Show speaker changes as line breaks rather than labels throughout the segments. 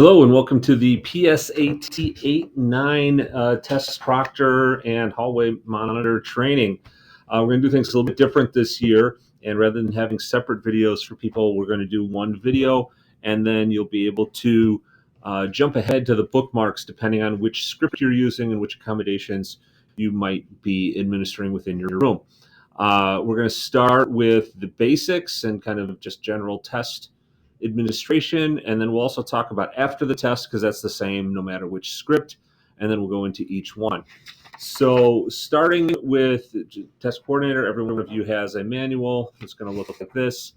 Hello and welcome to the PSAT 8-9 test proctor and hallway monitor training. We're going to do things a little bit different this year, and rather than having separate videos for people, we're going to do one video, and then you'll be able to jump ahead to the bookmarks depending on which script you're using and which accommodations you might be administering within your room. We're going to start with the basics and kind of just general test administration, and then we'll also talk about after the test, because that's the same no matter which script, and then we'll go into each one. So starting with test coordinator, every one of you has a manual. It's going to look like this.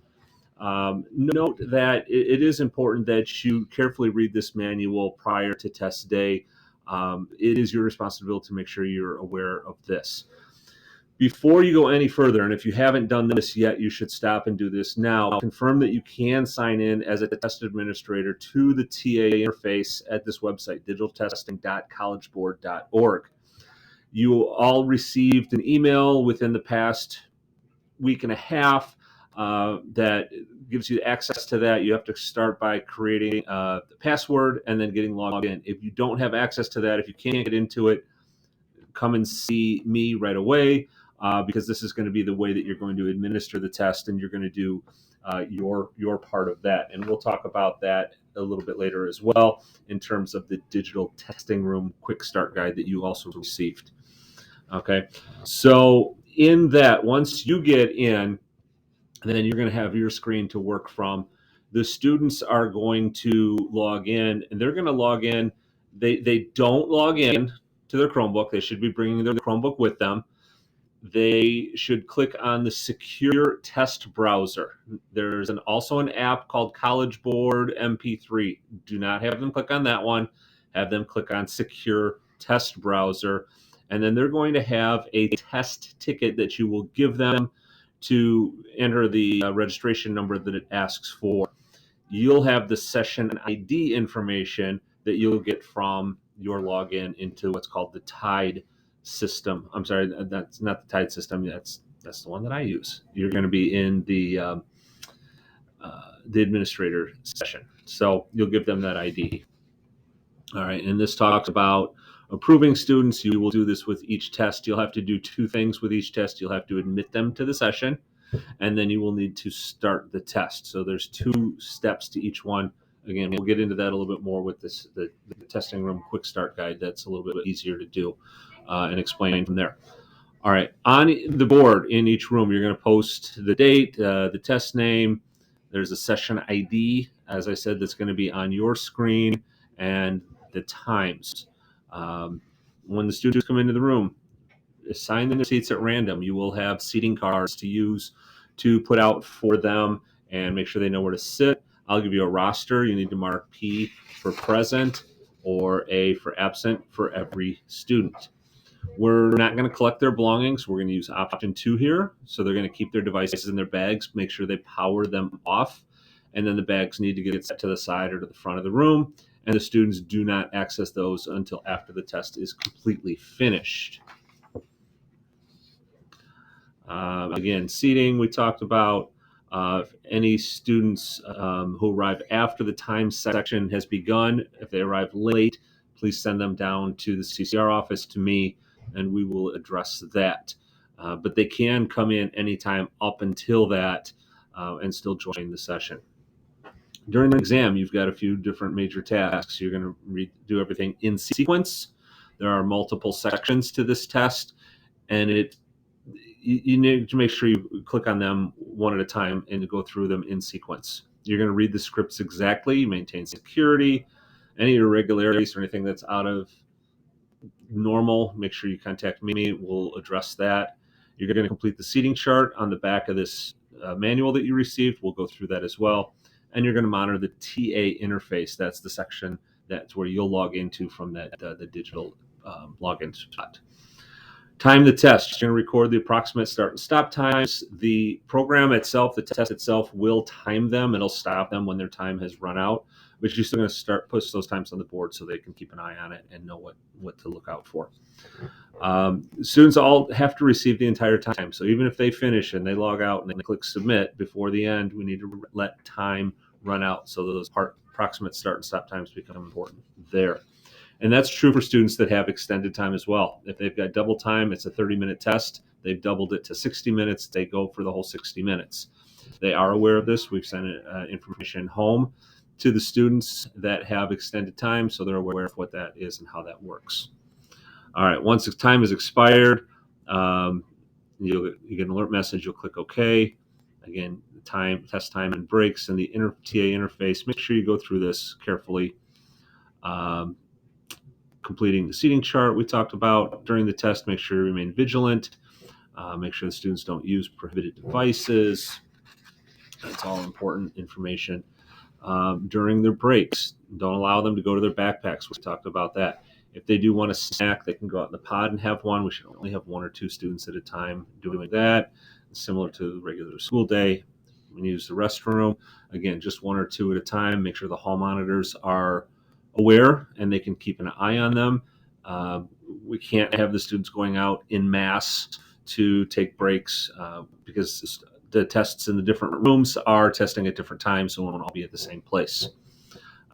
Note that it is important that you carefully read this manual prior to test day. It is your responsibility to make sure you're aware of this. Before you go any further, and if you haven't done this yet, you should stop and do this now. Confirm that you can sign in as a test administrator to the TA interface at this website, digitaltesting.collegeboard.org. You all received an email within the past week and a half that gives you access to that. You have to start by creating the password and then getting logged in. If you don't have access to that, if you can't get into it, come and see me right away. Because this is going to be the way that you're going to administer the test, and you're going to do your part of that. And we'll talk about that a little bit later as well in terms of the digital testing room quick start guide that you also received. Okay, so in that, once you get in, then you're going to have your screen to work from. The students are going to log in, and they're going to log in. They don't log in to their Chromebook. They should be bringing their Chromebook with them. They should click on the secure test browser. There's also an app called College Board MP3. Do not have them click on that one. Have them click on secure test browser. And then they're going to have a test ticket that you will give them to enter the registration number that it asks for. You'll have the session ID information that you'll get from your login into what's called the TIDE system. I'm sorry, that's not the TIDE system. That's the one that I use. You're going to be in the administrator session, so you'll give them that ID. All right, and this talks about approving students. You will do this with each test. You'll have to do two things with each test. You'll have to admit them to the session, and then you will need to start the test. So there's two steps to each one. Again, we'll get into that a little bit more with this the testing room quick start guide. That's a little bit easier to do and explain from there. All right, on the board in each room, you're going to post the date, the test name. There's a session ID, as I said, that's going to be on your screen, and the times. When the students come into the room, assign them their seats at random. You will have seating cards to use to put out for them and make sure they know where to sit. I'll give you a roster. You need to mark P for present or A for absent for every student. We're not going to collect their belongings. We're going to use option 2 here. So they're going to keep their devices in their bags, make sure they power them off, and then the bags need to get set to the side or to the front of the room, and the students do not access those until after the test is completely finished. Again, seating, we talked about. Any students who arrive after the time section has begun, if they arrive late, please send them down to the CCR office to me, and we will address that. But they can come in anytime up until that and still join the session. During the exam, you've got a few different major tasks. You're going to do everything in sequence. There are multiple sections to this test, and you need to make sure you click on them one at a time and go through them in sequence. You're going to read the scripts exactly, maintain security, any irregularities or anything that's out of normal, make sure you contact me. We'll address that. You're going to complete the seating chart on the back of this manual that you received. We'll go through that as well. And you're going to monitor the TA interface. That's the section that's where you'll log into from that the digital login spot. Time the test. You're going to record the approximate start and stop times. The program itself, the test itself, will time them. It'll stop them when their time has run out. But you're still going to push those times on the board so they can keep an eye on it and know what to look out for. Students all have to receive the entire time. So even if they finish and they log out and they click submit before the end, we need to let time run out. So those approximate start and stop times become important there. And that's true for students that have extended time as well. If they've got double time, it's a 30-minute test. They've doubled it to 60 minutes. They go for the whole 60 minutes. They are aware of this. We've sent information home to the students that have extended time, so they're aware of what that is and how that works. All right, once the time is expired, you get an alert message. You'll click OK. Again, test time and breaks, and the TA interface. Make sure you go through this carefully. Completing the seating chart we talked about during the test. Make sure you remain vigilant. Make sure the students don't use prohibited devices. That's all important information. During their breaks, don't allow them to go to their backpacks. We talked about that. If they do want a snack, they can go out in the pod and have one. We should only have 1 or 2 students at a time doing that. Similar to the regular school day. When you use the restroom, again, just 1 or 2 at a time. Make sure the hall monitors are aware and they can keep an eye on them. We can't have the students going out in mass to take breaks because the tests in the different rooms are testing at different times, so it won't all be at the same place.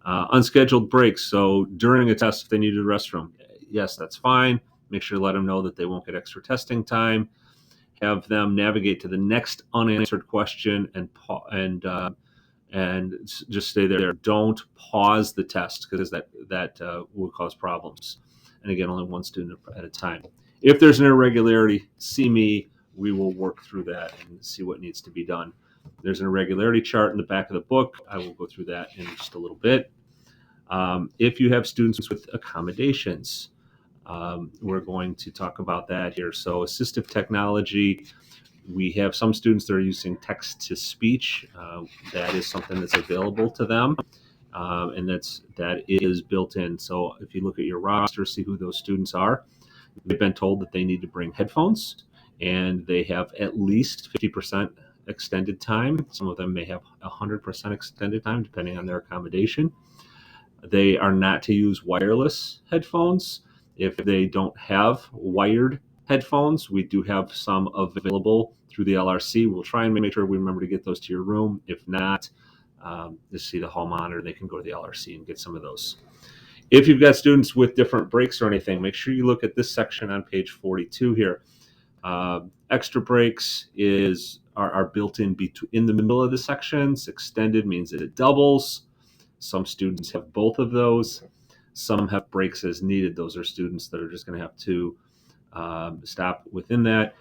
Unscheduled breaks. So during a test, if they need a restroom, yes, that's fine. Make sure to let them know that they won't get extra testing time. Have them navigate to the next unanswered question and just stay there. Don't pause the test because that will cause problems. And again, only 1 student at a time. If there's an irregularity, see me. We will work through that and see what needs to be done. There's an irregularity chart in the back of the book. I will go through that in just a little bit. If you have students with accommodations, we're going to talk about that here. So assistive technology, we have some students that are using text-to-speech. That is something that's available to them, and that is built in. So if you look at your roster, see who those students are. They've been told that they need to bring headphones, and they have at least 50% extended time. Some of them may have 100% extended time, depending on their accommodation. They are not to use wireless headphones. If they don't have wired headphones, we do have some available through the LRC. We'll try and make sure we remember to get those to your room. If not, just see the hall monitor. They can go to the LRC and get some of those. If you've got students with different breaks or anything, make sure you look at this section on page 42 here. Extra breaks are built in the middle of the sections. Extended means that it doubles. Some students have both of those. Some have breaks as needed. Those are students that are just going to have to stop within that.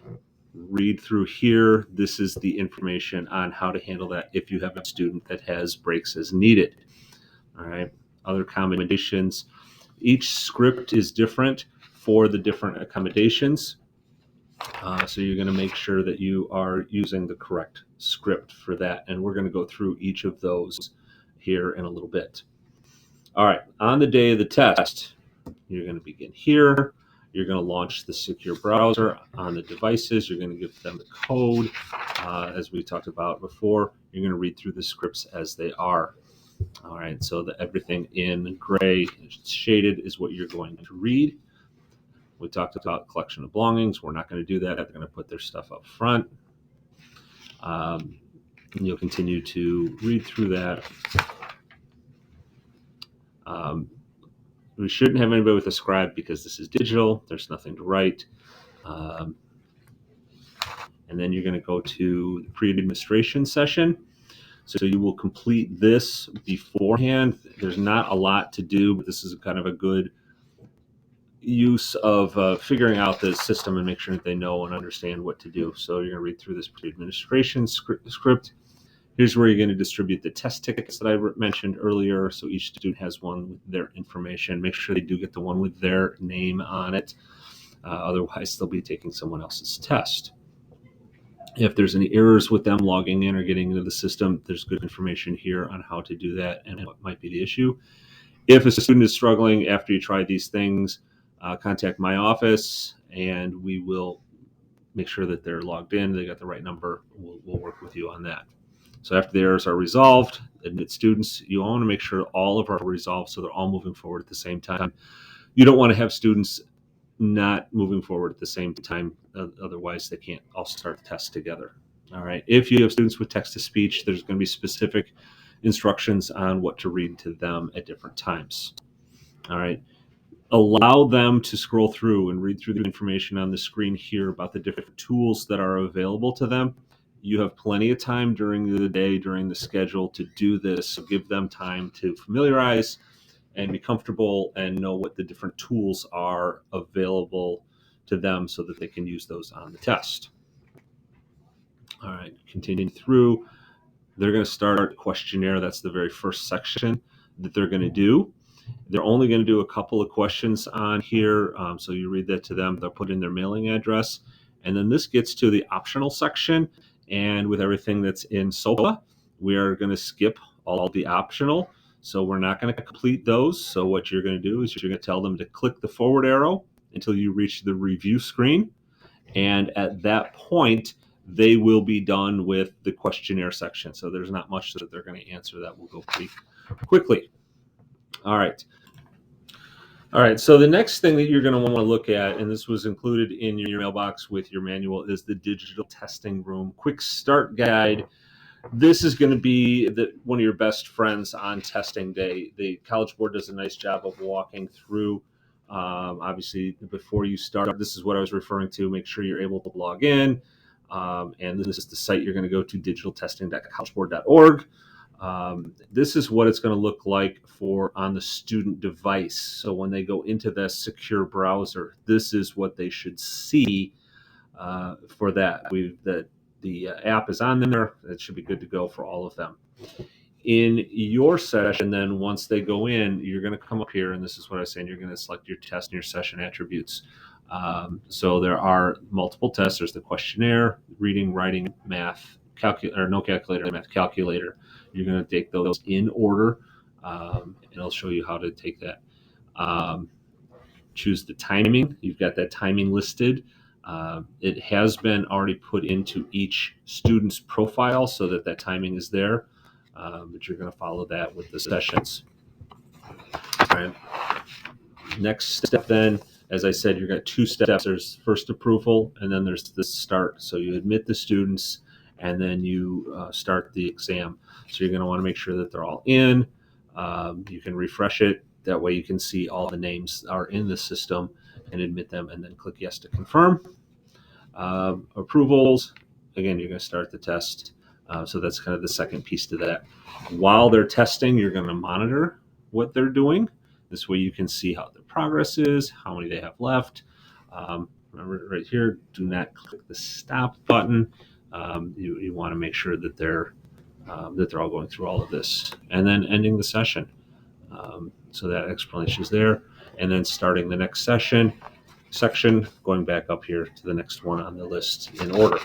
Read through here. This is the information on how to handle that if you have a student that has breaks as needed. All right. Other accommodations. Each script is different for the different accommodations. So you're going to make sure that you are using the correct script for that. And we're going to go through each of those here in a little bit. All right. On the day of the test, you're going to begin here. You're going to launch the secure browser on the devices. You're going to give them the code. As we talked about before, you're going to read through the scripts as they are. All right. So everything in gray shaded is what you're going to read. We talked about collection of belongings. We're not going to do that. They're going to put their stuff up front. And you'll continue to read through that. We shouldn't have anybody with a scribe because this is digital. There's nothing to write. And then you're going to go to the pre-administration session. So you will complete this beforehand. There's not a lot to do, but this is kind of a good use of figuring out the system and make sure that they know and understand what to do. So you're going to read through this pre-administration script. Here's where you're going to distribute the test tickets that I mentioned earlier. So each student has one with their information. Make sure they do get the one with their name on it. Otherwise, they'll be taking someone else's test. If there's any errors with them logging in or getting into the system, there's good information here on how to do that and what might be the issue. If a student is struggling after you try these things, contact my office and we will make sure that they're logged in, they got the right number. We'll work with you on that. So after the errors are resolved, admit students, you want to make sure all of them are resolved so they're all moving forward at the same time. You don't want to have students not moving forward at the same time. Otherwise, they can't all start the test together. All right. If you have students with text-to-speech, there's going to be specific instructions on what to read to them at different times. All right. Allow them to scroll through and read through the information on the screen here about the different tools that are available to them. You have plenty of time during the day, during the schedule to do this. So give them time to familiarize and be comfortable and know what the different tools are available to them so that they can use those on the test. All right, continuing through, they're going to start a questionnaire. That's the very first section that they're going to do. They're only going to do a couple of questions on here. So you read that to them. They'll put in their mailing address. And then this gets to the optional section. And with everything that's in SOPA, we are going to skip all the optional. So we're not going to complete those. So what you're going to do is you're going to tell them to click the forward arrow until you reach the review screen. And at that point, they will be done with the questionnaire section. So there's not much that they're going to answer. That will go pretty quickly. All right. All right, so the next thing that you're going to want to look at, and this was included in your mailbox with your manual, is the Digital Testing Room Quick Start Guide. This is going to be one of your best friends on testing day. The College Board does a nice job of walking through, obviously, before you start. This is what I was referring to. Make sure you're able to log in. And this is the site you're going to go to, digitaltesting.collegeboard.org. This is what it's going to look like for on the student device. So when they go into the secure browser, this is what they should see for that. The app is on there. It should be good to go for all of them. In your session, then once they go in, you're going to come up here, and this is what I was saying. You're going to select your test and your session attributes. So there are multiple tests. There's the questionnaire, reading, writing, math, no calculator, math calculator. You're going to take those in order, and it'll show you how to take that. Choose the timing. You've got that timing listed. It has been already put into each student's profile so that timing is there, but you're going to follow that with the sessions. All right. Next step then, as I said, you've got two steps. There's first approval, and then there's the start. So you admit the students, and then you start the exam. So you're going to want to make sure that they're all in. You can refresh it. That way you can see all the names are in the system and admit them, and then click yes to confirm. Approvals, again, you're going to start the test. So that's kind of the second piece to that. While they're testing, you're going to monitor what they're doing. This way you can see how their progress is, how many they have left. Remember right here, do not click the stop button. You want to make sure that they're all going through all of this, and then ending the session. So that explanation is there, and then starting the next section, going back up here to the next one on the list in order.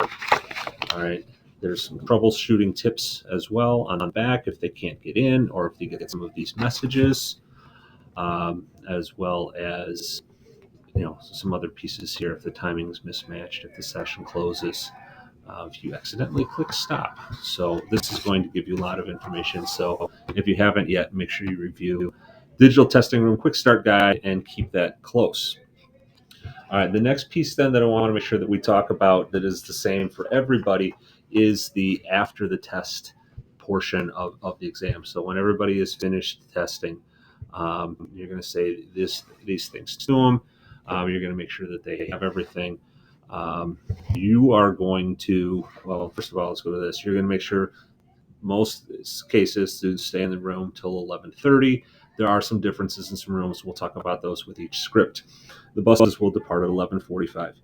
All right. There's some troubleshooting tips as well on the back if they can't get in or if they get some of these messages, as well as some other pieces here if the timing is mismatched, if the session closes. If you accidentally click stop. So this is going to give you a lot of information. So if you haven't yet, make sure you review Digital Testing Room Quick Start Guide and keep that close. All right, the next piece then that I want to make sure that we talk about that is the same for everybody is the after the test portion of the exam. So when everybody is finished testing, you're going to say these things to them. You're going to make sure that they have everything. You are going to, well, first of all, let's go to this. You're going to make sure most cases students stay in the room till 11:30. There are some differences in some rooms. We'll talk about those with each script. The buses will depart at 11:45.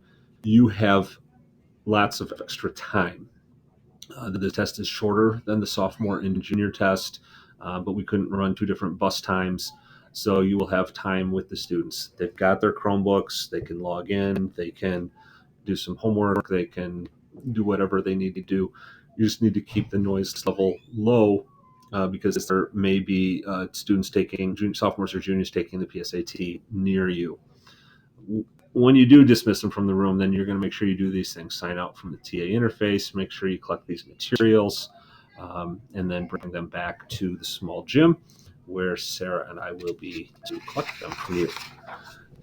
You have lots of extra time. The test is shorter than the sophomore and junior test, but we couldn't run two different bus times. So you will have time with the students. They've got their Chromebooks. They can log in. They can do some homework. They can do whatever they need to do. You just need to keep the noise level low because there may be students sophomores or juniors taking the PSAT near you. When you do dismiss them from the room, then you're going to make sure you do these things. Sign out from the TA interface, make sure you collect these materials, and then bring them back to the small gym where Sarah and I will be to collect them from you.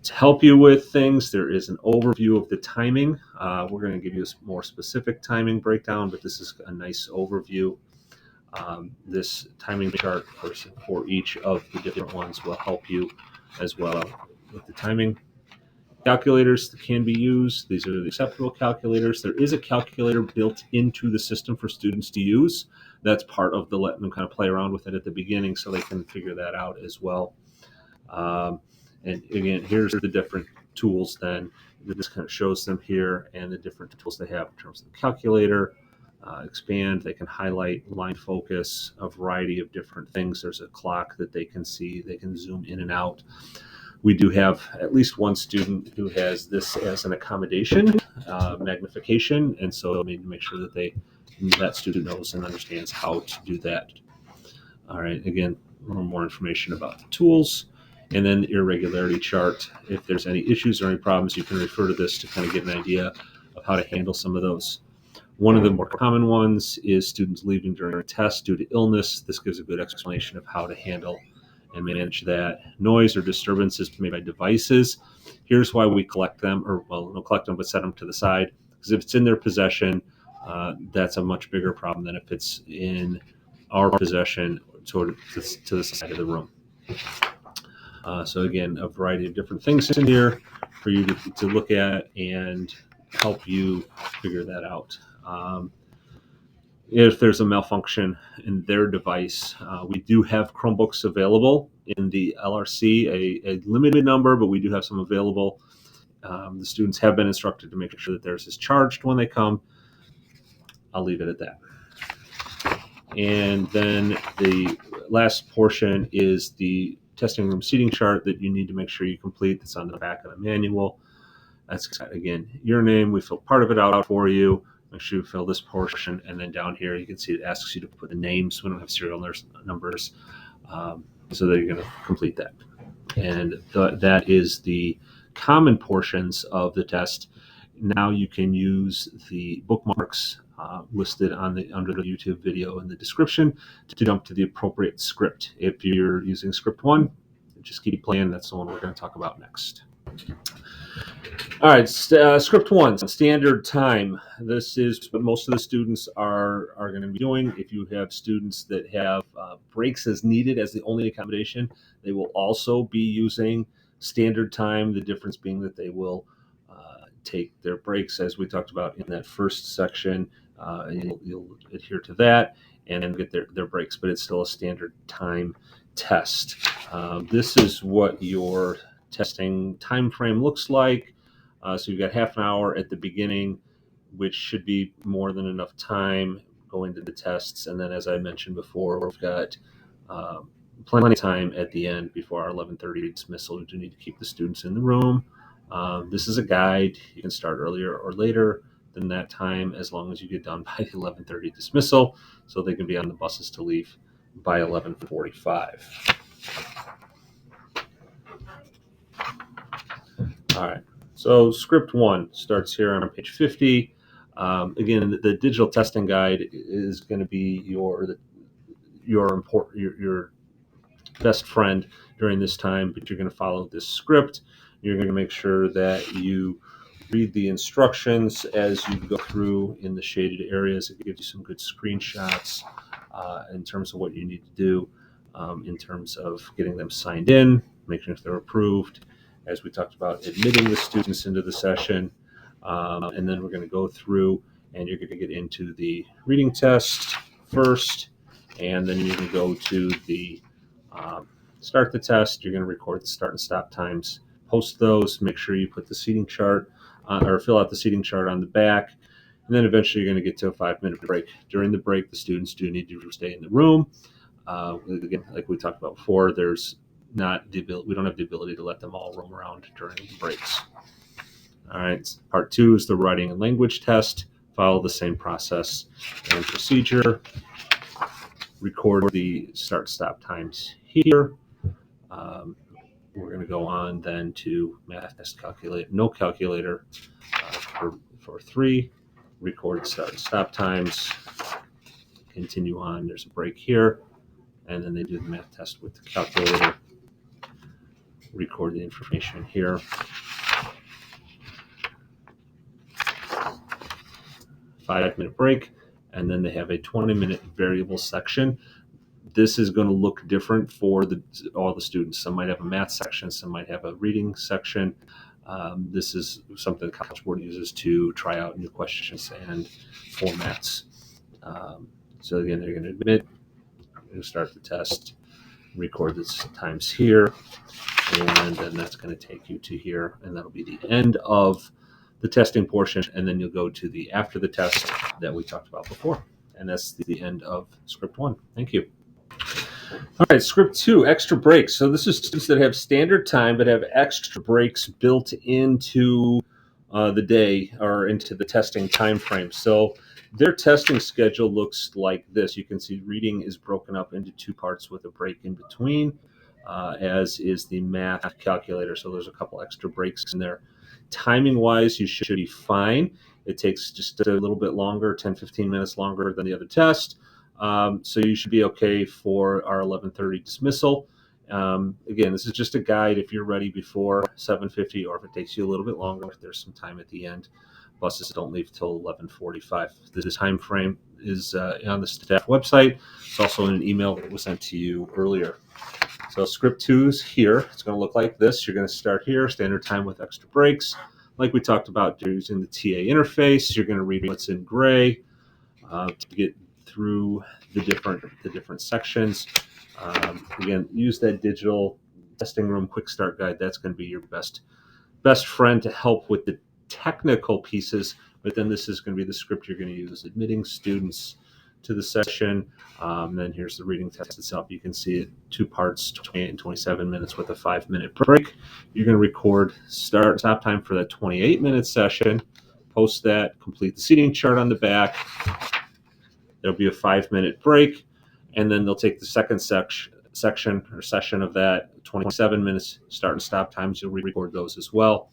To help you with things, there is an overview of the timing. We're going to give you a more specific timing breakdown, but this is a nice overview. This timing chart for each of the different ones will help you as well with the timing. Calculators that can be used. These are the acceptable calculators. There is a calculator built into the system for students to use. That's part of the letting them kind of play around with it at the beginning so they can figure that out as well. And again, here's the different tools then. This kind of shows them here and the different tools they have in terms of the calculator. Expand, they can highlight, line focus, a variety of different things. There's a clock that they can see. They can zoom in and out. We do have at least one student who has this as an accommodation, magnification, and so we need to make sure that student knows and understands how to do that. All right, again, a little more information about the tools, and then the irregularity chart. If there's any issues or any problems, you can refer to this to kind of get an idea of how to handle some of those. One of the more common ones is students leaving during a test due to illness. This gives a good explanation of how to handle and manage that. Noise or disturbances made by devices. Here's why we collect them, or well, don't collect them, but set them to the side. Because if it's in their possession, that's a much bigger problem than if it's in our possession to the side of the room. So again, a variety of different things in here for you to look at and help you figure that out. If there's a malfunction in their device, we do have Chromebooks available in the LRC, a limited number, but we do have some available. The students have been instructed to make sure that theirs is charged when they come. I'll leave it at that. And then the last portion is the testing room seating chart that you need to make sure you complete. That's on the back of the manual. That's, again, your name. We fill part of it out for you. Make sure you fill this portion, and then down here you can see it asks you to put the names. We don't have serial numbers, so that you're going to complete that. And that is the common portions of the test. Now you can use the bookmarks listed under the YouTube video in the description to jump to the appropriate script. If you're using script 1, just keep playing. That's the one we're going to talk about next. All right, script 1, standard time. This is what most of the students are going to be doing. If you have students that have breaks as needed as the only accommodation, they will also be using standard time. The difference being that they will take their breaks, as we talked about in that first section. You'll adhere to that and then get their breaks, but it's still a standard time test. This is what your testing time frame looks like. So you've got half an hour at the beginning, which should be more than enough time going to the tests. And then, as I mentioned before, we've got plenty of time at the end before our 11:30 dismissal. We do need to keep the students in the room. This is a guide. You can start earlier or later than that time as long as you get done by the 11:30 dismissal, so they can be on the buses to leave by 11:45. All right. So script 1 starts here on page 50. Again, the digital testing guide is going to be your best friend during this time, but you're going to follow this script. You're going to make sure that you read the instructions as you go through in the shaded areas. It gives you some good screenshots in terms of what you need to do in terms of getting them signed in, making sure they're approved. As we talked about, admitting the students into the session. And then we're going to go through and you're going to get into the reading test first. And then you're going to go to the start the test. You're going to record the start and stop times, post those, make sure you put the seating chart or fill out the seating chart on the back. And then eventually you're going to get to a 5-minute break. During the break, the students do need to stay in the room. Again, like we talked about before, we don't have the ability to let them all roam around during the breaks. All right, part 2 is the writing and language test. Follow the same process and procedure. Record the start-stop times here. We're going to go on then to math test no calculator for 3. Record start-stop times. Continue on. There's a break here, and then they do the math test with the calculator. Record the information here. 5-minute break, and then they have a 20-minute variable section. This is going to look different for all the students. Some might have a math section, some might have a reading section. This is something the College Board uses to try out new questions and formats. So again, they're going to admit, they're going to start the test, record the times here, and then that's going to take you to here, and that'll be the end of the testing portion, and then you'll go to the after the test that we talked about before, and that's the end of script 1. Thank you. All right, script 2, extra breaks. So this is students that have standard time but have extra breaks built into the day or into the testing time frame. So their testing schedule looks like this. You can see reading is broken up into 2 parts with a break in between, as is the math calculator. So there's a couple extra breaks in there. Timing-wise, you should be fine. It takes just a little bit longer, 10, 15 minutes longer than the other test. So you should be okay for our 11:30 dismissal. Again, this is just a guide if you're ready before 7:50, or if it takes you a little bit longer, if there's some time at the end. Buses don't leave till 11:45. The time frame is on the staff website. It's also in an email that was sent to you earlier. So script 2 is here. It's going to look like this. You're going to start here, standard time with extra breaks. Like we talked about, using the TA interface, you're going to read what's in gray to get through the different sections. Again, use that digital testing room quick start guide. That's going to be your best friend to help with the technical pieces, but then this is going to be the script you're going to use, admitting students to the session. Then here's the reading test itself. You can see it 2 parts, 28 and 27 minutes with a 5-minute break. You're going to record start and stop time for that 28-minute session, post that, complete the seating chart on the back. There'll be a 5-minute break, and then they'll take the second section or session of that 27 minutes start and stop times. You'll record those as well.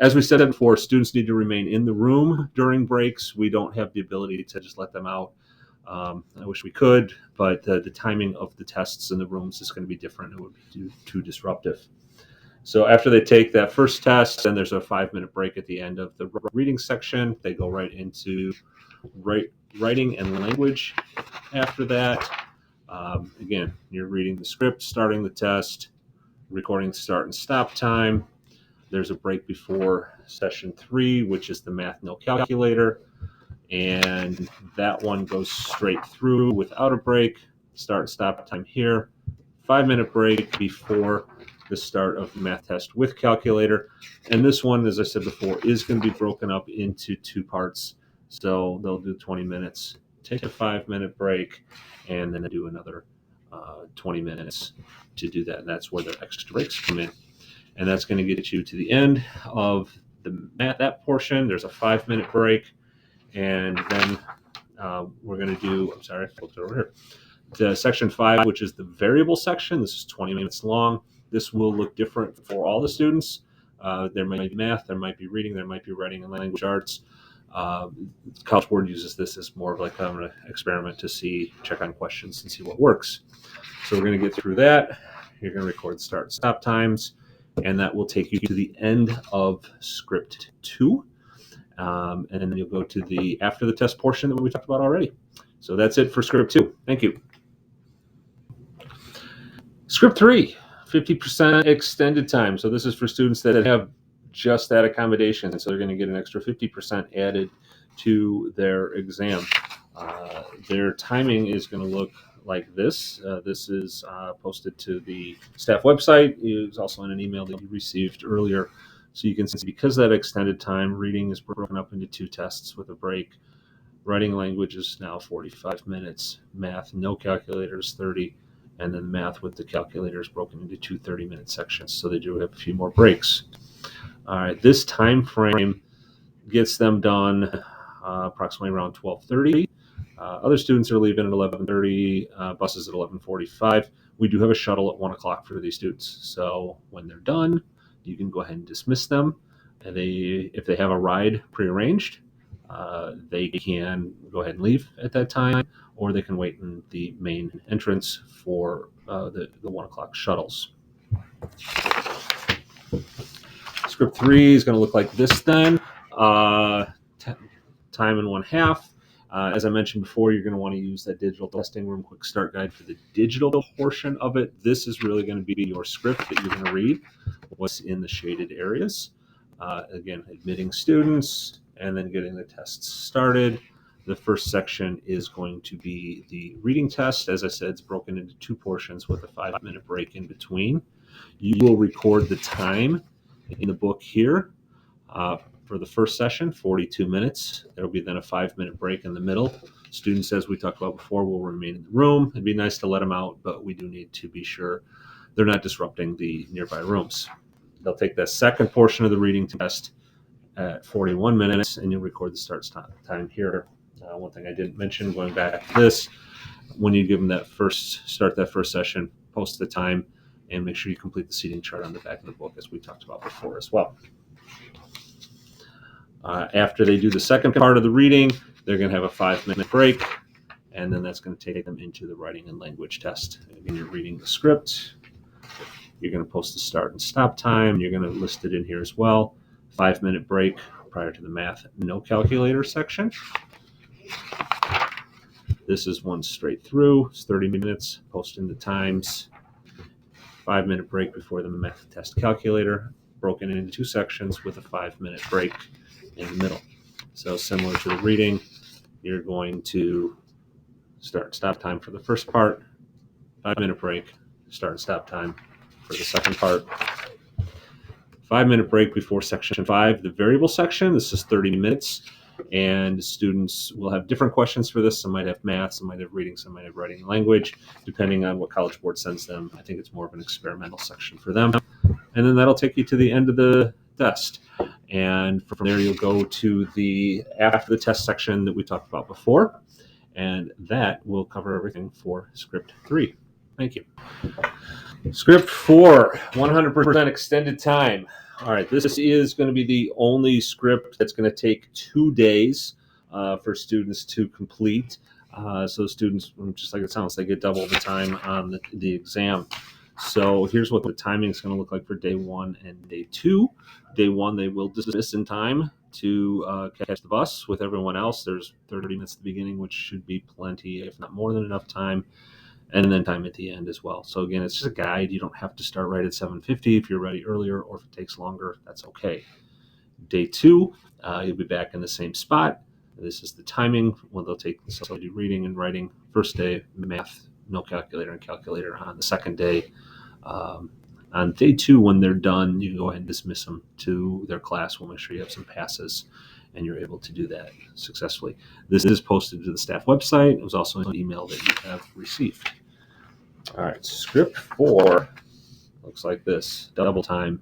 As we said before, students need to remain in the room during breaks. We don't have the ability to just let them out. I wish we could, but the timing of the tests in the rooms is going to be different. It would be too disruptive. So after they take that first test, then there's a 5-minute break at the end of the reading section. They go right into writing and language after that. Again, you're reading the script, starting the test, recording start and stop time. There's a break before session 3, which is the math no calculator. And that one goes straight through without a break. Start and stop time here. 5-minute break before the start of the math test with calculator. And this one, as I said before, is going to be broken up into 2 parts. So they'll do 20 minutes, take a 5-minute break, and then do another 20 minutes to do that. And that's where the extra breaks come in. And that's going to get you to the end of the math, that portion. There's a 5-minute break. And then we're going to do, I flipped it over here. The section 5, which is the variable section. This is 20 minutes long. This will look different for all the students. There might be math, there might be reading, there might be writing and language arts. College Board uses this as more of like an experiment to check on questions and see what works. So we're going to get through that. You're going to record start and stop times, and that will take you to the end of script 2. And then you'll go to the after the test portion that we talked about already. So that's it for script 2. Thank you. Script 3, 50% extended time. So this is for students that have just that accommodation, and so they're going to get an extra 50% added to their exam. Their timing is going to look like this. This is posted to the staff website. It was also in an email that you received earlier. So you can see, because of that extended time, reading is broken up into 2 tests with a break. Writing language is now 45 minutes. Math, no calculators, 30. And then math with the calculator is broken into 2 30-minute sections. So they do have a few more breaks. All right, this time frame gets them done approximately around 12:30. Other students are leaving at 11:30, buses at 11:45. We do have a shuttle at 1 o'clock for these students. So when they're done, you can go ahead and dismiss them. And if they have a ride prearranged, they can go ahead and leave at that time, or they can wait in the main entrance for the 1 o'clock shuttles. Script 3 is going to look like this then. Time in 1/2. As I mentioned before, you're going to want to use that digital testing room quick start guide for the digital portion of it. This is really going to be your script that you're going to read, what's in the shaded areas. Again, admitting students and then getting the tests started. The first section is going to be the reading test. As I said, it's broken into 2 portions with a 5-minute break in between. You will record the time in the book here. For the first session, 42 minutes. There will be then a 5-minute break in the middle. Students, as we talked about before, will remain in the room. It'd be nice to let them out, but we do need to be sure they're not disrupting the nearby rooms. They'll take the second portion of the reading test at 41 minutes, and you'll record the start time here. One thing I didn't mention, going back to this, when you give them that first session, post the time, and make sure you complete the seating chart on the back of the book, as we talked about before as well. After they do the second part of the reading, they're going to have a 5-minute break, and then that's going to take them into the writing and language test. Again, you're reading the script. You're going to post the start and stop time. You're going to list it in here as well. 5-minute break prior to the math no calculator section. This is one straight through. It's 30 minutes. Post in the times. 5-minute break before the math test calculator, broken into 2 sections with a 5-minute break in the middle. So similar to the reading, you're going to start and stop time for the first part, 5-minute break, start and stop time for the second part. 5-minute break before section 5, the variable section. This is 30 minutes, and students will have different questions for this. Some might have math, some might have reading, some might have writing and language, depending on what College Board sends them. I think it's more of an experimental section for them. And then that'll take you to the end of the test. And from there, you'll go to the after the test section that we talked about before. And that will cover everything for script 3. Thank you. Script 4, 100% extended time. All right, this is going to be the only script that's going to take 2 days for students to complete. So students, just like it sounds, they get double the time on the exam. So here's what the timing is going to look like for day 1 and day 2. Day 1, they will dismiss in time to catch the bus with everyone else. There's 30 minutes at the beginning, which should be plenty, if not more than enough time, and then time at the end as well. So again, it's just a guide. You don't have to start right at 7:50 if you're ready earlier, or if it takes longer, that's okay. Day 2, you'll be back in the same spot. This is the timing when they'll take so do reading and writing. First day, math, no calculator and calculator on the second day. On day 2, when they're done, you can go ahead and dismiss them to their class. We'll make sure you have some passes and you're able to do that successfully. This is posted to the staff website. It was also an email that you have received. All right, script 4 looks like this, double time.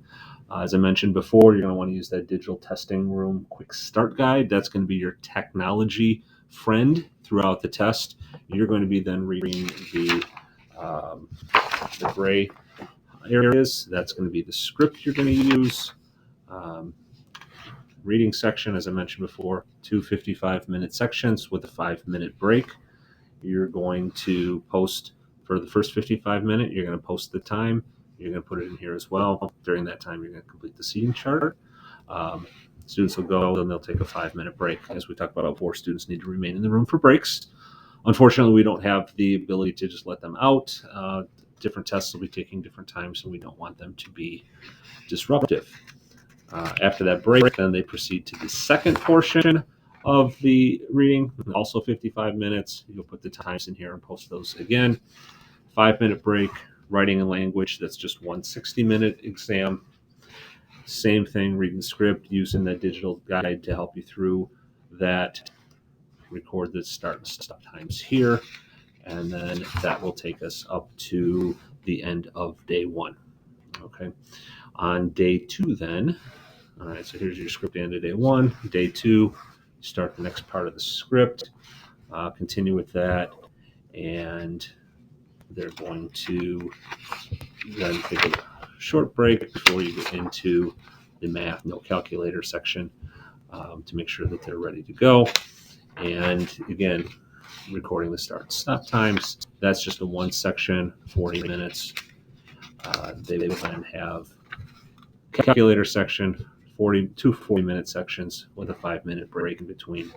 As I mentioned before, you're going to want to use that digital testing room quick start guide. That's going to be your technology friend throughout the test. You're going to be then reading the gray areas. That's going to be the script you're going to use. Reading section, as I mentioned before, 2 55-minute sections with a 5-minute break. You're going to post for the first 55-minute, you're going to post the time. You're going to put it in here as well. During that time, you're going to complete the seating chart. Students will go, and they'll take a 5-minute break. As we talked about before, students need to remain in the room for breaks. Unfortunately, we don't have the ability to just let them out. Different tests will be taking different times, and we don't want them to be disruptive. After that break, then they proceed to the second portion of the reading, also 55 minutes. You'll put the times in here and post those again. 5-minute break, writing and language, that's just 1 60-minute exam. Same thing, reading the script, using that digital guide to help you through that. Record the start and stop times here, and then that will take us up to the end of day 1. Okay. On day 2 then, all right, so here's your script end of day 1. Day 2, start the next part of the script, continue with that, and they're going to then take a short break before you get into the math, no calculator section to make sure that they're ready to go. And again, recording the start and stop times. That's just a 1 section, 40 minutes. They will then have calculator section, 2 40-minute sections with a 5-minute break in between.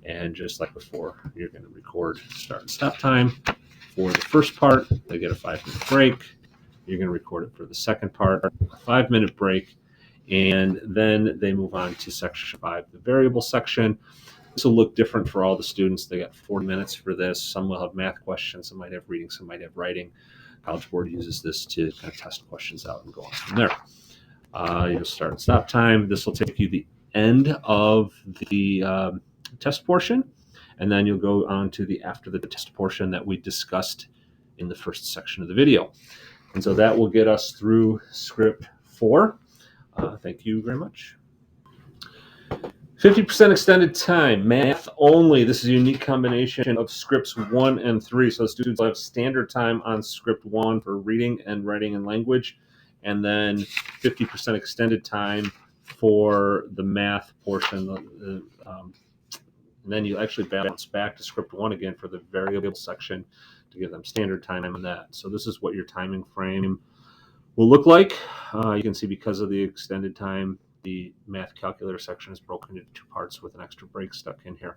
And just like before, you're going to record start and stop time for the first part. They get a 5-minute break. You're going to record it for the second part, a 5-minute break. And then they move on to section 5, the variable section. This will look different for all the students. They got 40 minutes for this. Some will have math questions. Some might have reading. Some might have writing. College Board uses this to kind of test questions out and go on from there. You'll start and stop time. This will take you the end of the test portion, and then you'll go on to the after the test portion that we discussed in the first section of the video. And so that will get us through script 4. Thank you very much. 50% extended time, math only. This is a unique combination of scripts 1 and 3. So students will have standard time on script 1 for reading and writing and language, and then 50% extended time for the math portion. And then you actually balance back to script 1 again for the variable section to give them standard time on that. So this is what your timing frame will look like. You can see because of the extended time, the math calculator section is broken into 2 parts with an extra break stuck in here.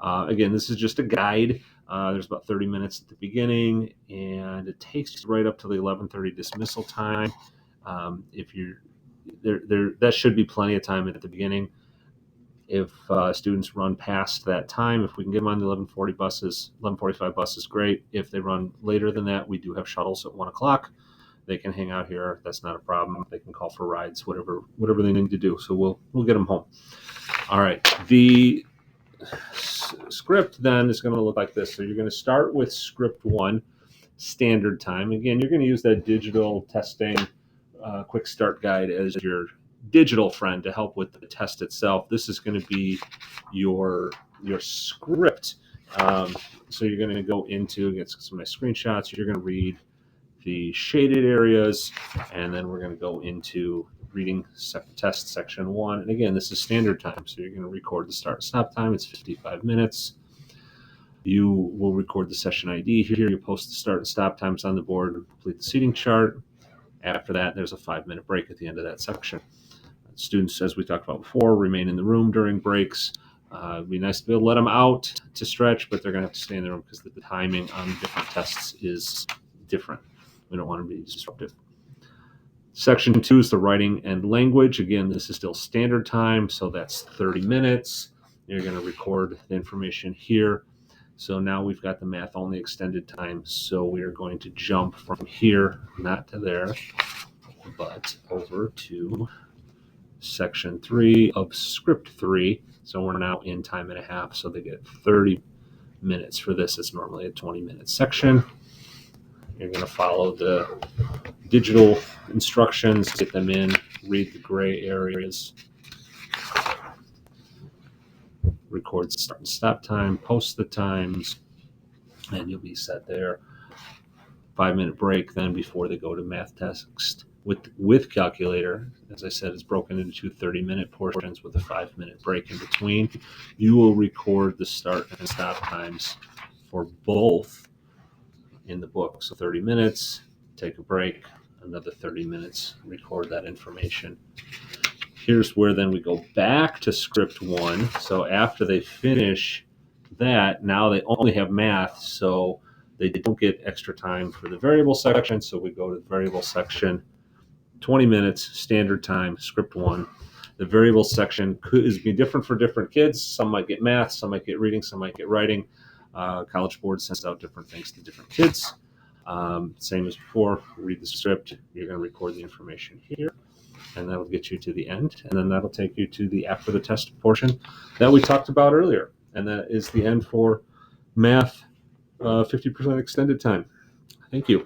Again, this is just a guide. There's about 30 minutes at the beginning, and it takes right up to the 11:30 dismissal time. If you're there, that should be plenty of time at the beginning. If students run past that time, if we can get them on the 11:45 buses, great. If they run later than that, we do have shuttles at 1 o'clock. They can hang out here. That's not a problem. They can call for rides, whatever they need to do. So we'll get them home. All right. The script then is going to look like this. So you're going to start with script 1, standard time. Again, you're going to use that digital testing quick start guide as your digital friend to help with the test itself. This is going to be your script. So you're going to go into, get some nice screenshots. You're going to read the shaded areas, and then we're going to go into reading test section 1. And again, this is standard time, so you're going to record the start and stop time. It's 55 minutes. You will record the session ID here. You post the start and stop times on the board and complete the seating chart. After that, there's a 5-minute break at the end of that section. Students, as we talked about before, remain in the room during breaks. It'd be nice to be able to let them out to stretch, but they're going to have to stay in the room because the timing on different tests is different. We don't want to be disruptive. Section 2 is the writing and language. Again, this is still standard time, so that's 30 minutes. You're going to record the information here. So now we've got the math only extended time. So we are going to jump from here, not to there, but over to section 3 of script 3. So we're now in time and a half. So they get 30 minutes for this. It's normally a 20-minute section. You're going to follow the digital instructions, get them in, read the gray areas, record start and stop time, post the times, and you'll be set there. 5-minute break then before they go to math text with calculator. As I said, it's broken into 2 30-minute portions with a 5-minute break in between. You will record the start and stop times for both in the book. So 30 minutes, take a break, another 30 minutes, record that information. Here's where then we go back to script 1. So after they finish that, now they only have math, so they don't get extra time for the variable section. So we go to the variable section, 20 minutes, standard time, script 1. The variable section is be different for different kids. Some might get math, some might get reading, some might get writing. College Board sends out different things to different kids. Same as before, read the script. You're going to record the information here, and that'll get you to the end. And then that'll take you to the after the test portion that we talked about earlier. And that is the end for math 50% extended time. Thank you.